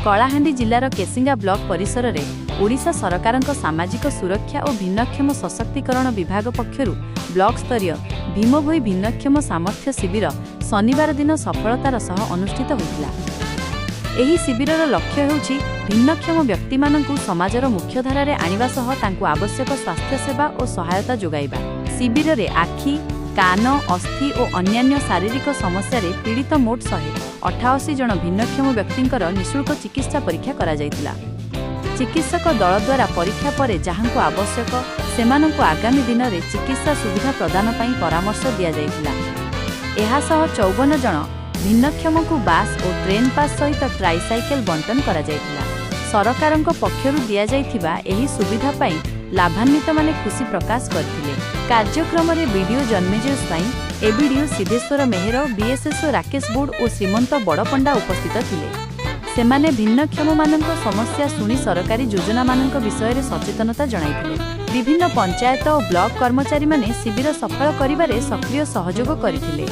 Kalahandi जिलार Kesinga block परिसर रे ओडिशा सरकारक सामाजिक सुरक्षा और भिन्नक्षम सशक्तिकरण विभाग पक्षरु ब्लॉक स्तरीय भीमभोई भिन्नक्षम सामर्थ्य शिविर शनिवार दिन सफलतार सह अनुष्ठित होइतिला। एही शिविरर लक्ष्य हेउछि भिन्नक्षम व्यक्तिमानंकु समाजर मुख्यधारा रे आनिबा सह तांकु आवश्यक स्वास्थ्य सेवा और सहायता जोगाइबा। शिविर रे आखि कान अस्थि और अन्यान्य शारीरिक समस्या रे पीड़ित मोट 188 जन भिन्नक्षम व्यक्तिंकर निःशुल्क चिकित्सा परीक्षा करा जायतिला। चिकित्सक दल द्वारा परीक्षा पर जहांको आवश्यक सेमानंको आगामी दिन में चिकित्सा सुविधा प्रदान पई परामर्श दिया जायतिला। एहा सह 54 जन भिन्नक्षम को बास और ट्रेन पास सहित ट्राइसाइकेल बंटन करा जायतिला। सरकारक पक्षरु दिया जायथिबा एही सुविधा पई लाभान्वित माने खुशी प्रकाश करथिले। कार्यक्रम रे वीडियो जन्मेजय स्वाई, एबीडीओ सिद्धेश्वर मेहर, बीएसएसओ राकेश बोर्ड और श्रीमंत बड़पंडा उपस्थित थिले। सेमाने भिन्नक्षम मानक समस्या सुनी सरकारी योजना मानक विषय रे सचेतनता जणाइथिले। विभिन्न पंचायत और ब्लॉक कर्मचारी माने शिविर सफल करिबारे सक्रिय सहयोग करथिले।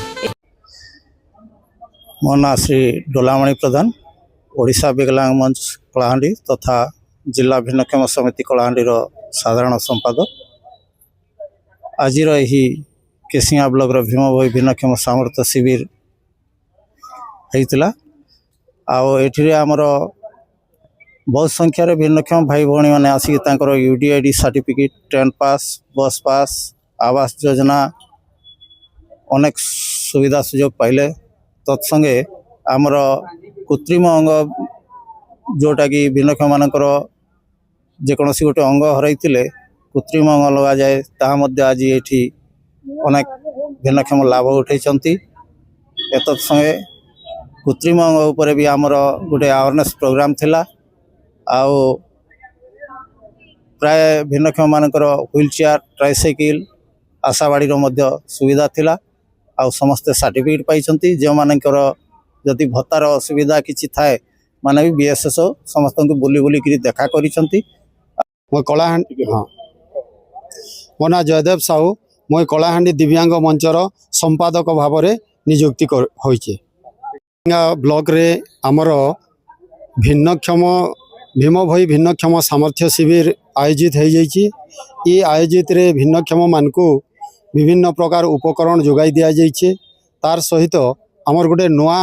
मो ना श्री डोलामणि प्रधान, ओडिशा विकलांग मंच कलाहांडी तथा जिला भिन्नक्षम समिति कलाहांडी साधारण संपादक। आज केसिंगा ब्लॉक भीमभोई भिन्नक्षम सामर्थ्य शिविर होता। आठे आमर बहुत संख्यार भिन्नक्षम भाई भौणी मैंने आसिक यूडीआईडी सर्टिफिकेट, ट्रेन पास, बस पास, आवास योजना अनेक सुविधा सुजोग पाइले। तत्संगे आमर कृत्रिम अंग जोटा कि भिन्नक्षम मानकर जेकोसी गोटे अंग हरई कृत्रिम अंग लगा जाए ताहा मध्य आज ये अनेक भिन्नक्षम लाभ उठाई। संगे कृत्रिम अंग उपर भी आमर गोटे अवेयरनेस प्रोग्राम थिला। आउ प्राय भिन्नक्षम मानकर व्हील चेयर, ट्राइसाइकिल, आशावाड़ी सुविधा थिला। आउ समस्ते सर्टिफिकेट पाई। जो मानकर जदि भत्तार असुविधा किसी थाए माने भी बीएसएसओ समस्त को बुली बुली करी देखा करिसंती। मैं कलाहांडी, हाँ, मो ना जयदेव साहू, मैं कलाहांडी दिव्यांग मंचर संपादक भाव में नियुक्ति होइचे। ब्लॉक रे आमर भिन्नक्षम भीमभोई भिन्नक्षम सामर्थ्य शिविर आयोजित हो जाइए। ये आयोजित रे भिन्नक्षम मान को विभिन्न प्रकार उपकरण जोगाई दिया जाइए। तार सहित आमर गोटे नुआ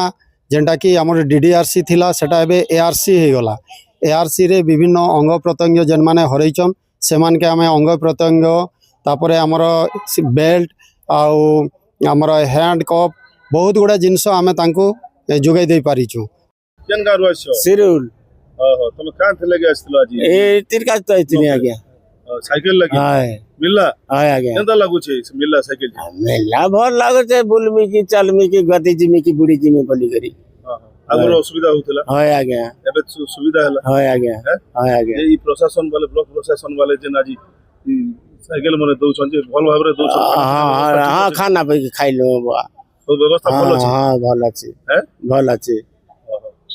जेनटा कि आमर डीडीआरसी थिला सेटा एबे एआरसी हो गला। एआरसी रे विभिन्न अंग प्रत्यंग जेन माने हरैचन से मान के आमे अंग प्रत्यंग तापरे आमर बेल्ट आउ आमर हैंड कप बहुत गुड़ा जिनस आमे तांको जोगाई दे पारिछु। केन गारु आछो सिरुल ओहो तुम कान थे लगे आछलो आज ए तिरका तो इतनी आ गया साइकिल लगी हाय मिलला हाय आ गया केनता लागु छे मिलला साइकिल मेला भर लागो छे बुलमी की चलमी की गति जिमी की बुढ़ी जिमी बोली करी। हां अगर असुविधा होतला हाय आ गया एबे सुविधा हला हाय आ गया हाय आ गया। ए प्रशासन वाले ब्लॉक प्रशासन वाले जेन आज साइकिल मने दउ छन जे भल भाबरे दउ छन। हां हां खाना पे खाइ लो बा तो व्यवस्था भल अछि। हां भल अछि हैं भल अछि।